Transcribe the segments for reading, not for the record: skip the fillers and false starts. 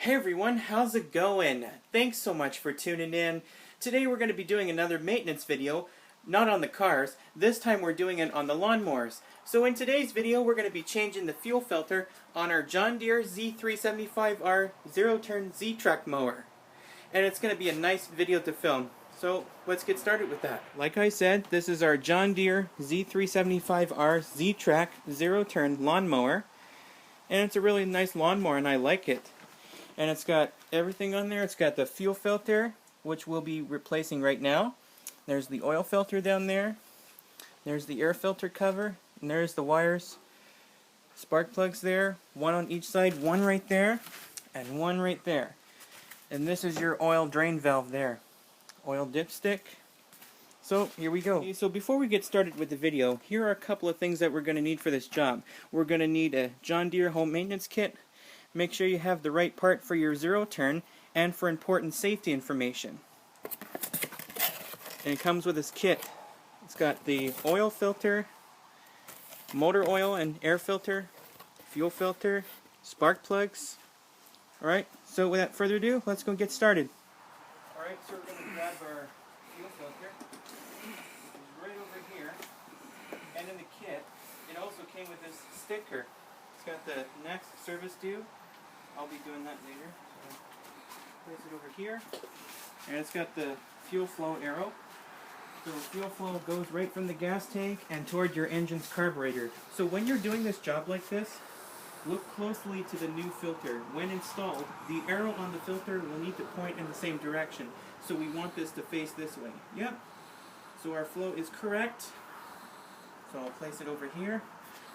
Hey everyone, how's it going? Thanks so much for tuning in. Today we're going to be doing another maintenance video, not on the cars. This time we're doing it on the lawnmowers. So in today's video we're going to be changing the fuel filter on our John Deere Z375R ZTrak mower. And it's going to be a nice video to film. So let's get started with that. Like I said, this is our John Deere Z375R ZTrak zero-turn lawnmower. And it's a really nice lawnmower and I like it. And it's got everything on there. It's got the fuel filter, which we'll be replacing right now. There's the oil filter down there. There's the air filter cover. And there's the wires. Spark plugs there. One on each side. One right there. And one right there. And this is your oil drain valve there. Oil dipstick. So here we go. So before we get started with the video, here are a couple of things that we're going to need for this job. We're going to need a John Deere home maintenance kit. Make sure you have the right part for your zero turn and for important safety information. And it comes with this kit. It's got the oil filter, motor oil and air filter, fuel filter, spark plugs. Alright, so without further ado, let's go get started. Alright, so we're going to grab our fuel filter, which is right over here. And in the kit, it also came with this sticker. It's got the next service due. I'll be doing that later. So place it over here. And it's got the fuel flow arrow. So the fuel flow goes right from the gas tank and toward your engine's carburetor. So when you're doing this job like this, look closely to the new filter. When installed, the arrow on the filter will need to point in the same direction. So we want this to face this way. Yep. So our flow is correct. So I'll place it over here.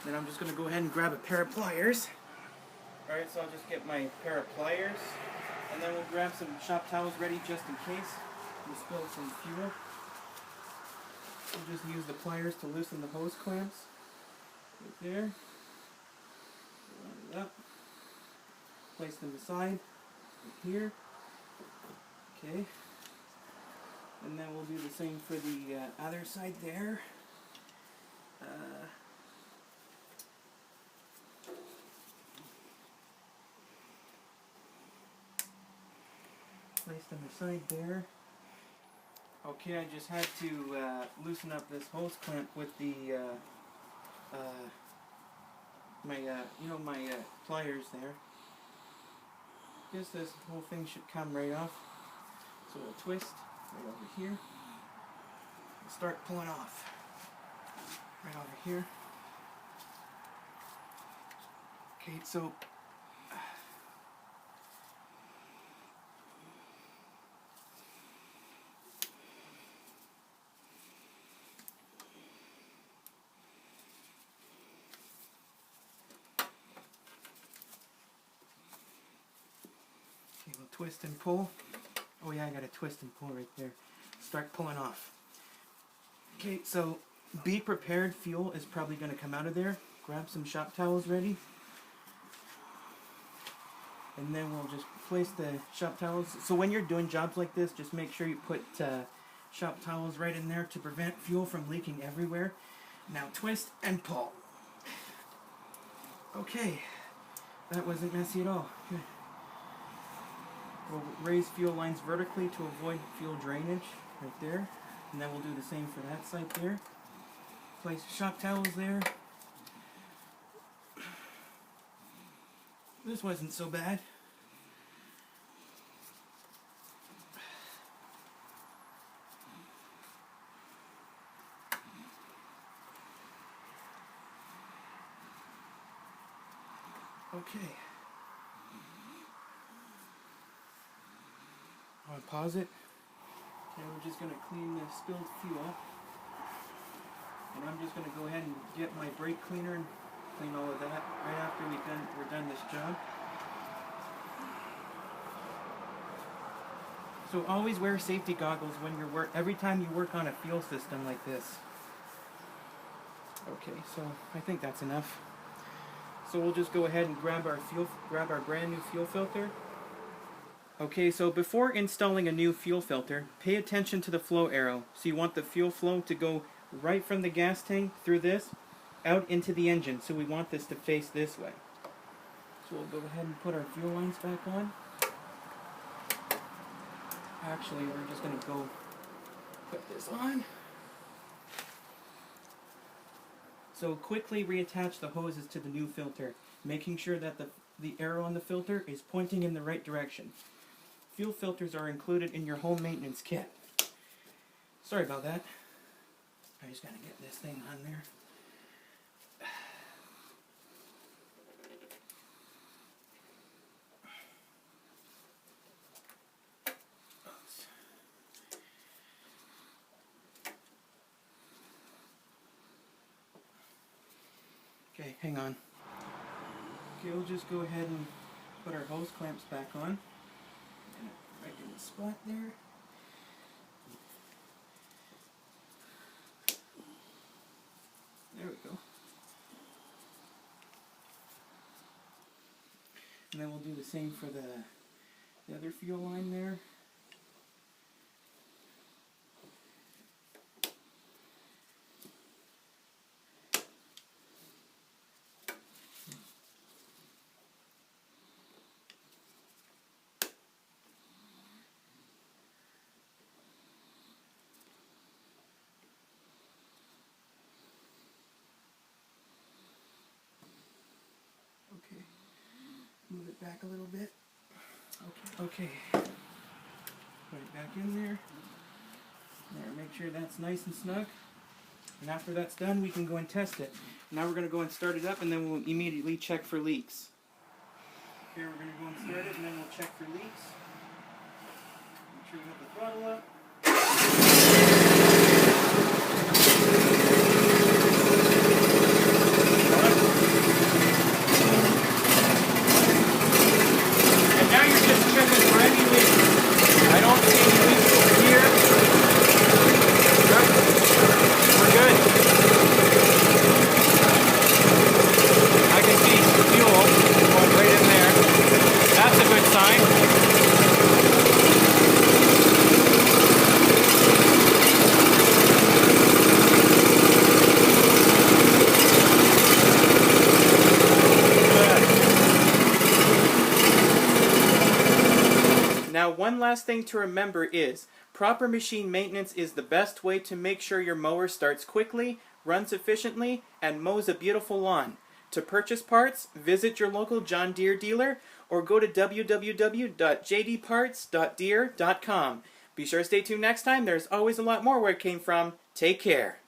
Then I'm just going to go ahead and grab a pair of pliers. Alright, so I'll just get my pair of pliers. And then we'll grab some shop towels ready just in case we spill some fuel. We'll just use the pliers to loosen the hose clamps. Right there. Line it up. Place them aside. Right here. Okay. And then we'll do the same for the other side there. Place them aside there. Okay, I just had to loosen up this hose clamp with the my pliers there. Guess this whole thing should come right off. So we'll twist right over here and start pulling off. Right over here. Okay, so we'll twist and pull. Oh yeah, I got to twist and pull right there. Start pulling off. Okay, so be prepared. Fuel is probably going to come out of there. Grab some shop towels ready. And then we'll just place the shop towels. So when you're doing jobs like this, just make sure you put shop towels right in there to prevent fuel from leaking everywhere. Now twist and pull. Okay, that wasn't messy at all. Good. We'll raise fuel lines vertically to avoid fuel drainage right there. And then we'll do the same for that side there. Place shop towels there. This wasn't so bad. Okay. I'll pause it. Okay, we're just going to clean the spilled fuel. And I'm just going to go ahead and get my brake cleaner and clean all of that right after we're done this job. So always wear safety goggles when you're every time you work on a fuel system like this. Okay, so I think that's enough. So we'll just go ahead and grab our brand new fuel filter. Okay, so before installing a new fuel filter, pay attention to the flow arrow. So you want the fuel flow to go right from the gas tank through this, out into the engine. So we want this to face this way. So we'll go ahead and put our fuel lines back on. Actually, we're just going to go put this on. So quickly reattach the hoses to the new filter, making sure that the arrow on the filter is pointing in the right direction. Fuel filters are included in your home maintenance kit. Sorry about that. I just gotta get this thing on there. Okay, hang on. Okay, we'll just go ahead and put our hose clamps back on. Right in the spot there. There we go. And then we'll do the same for the other fuel line there. Move it back a little bit. Okay. Put it back in there. There, make sure that's nice and snug. And after that's done, we can go and test it. Now we're going to go and start it up, and then we'll immediately check for leaks. Here we're going to go and start it, and then we'll check for leaks. Make sure we have the throttle up. Now, one last thing to remember is, proper machine maintenance is the best way to make sure your mower starts quickly, runs efficiently, and mows a beautiful lawn. To purchase parts, visit your local John Deere dealer or go to www.jdparts.deere.com. Be sure to stay tuned next time. There's always a lot more where it came from. Take care.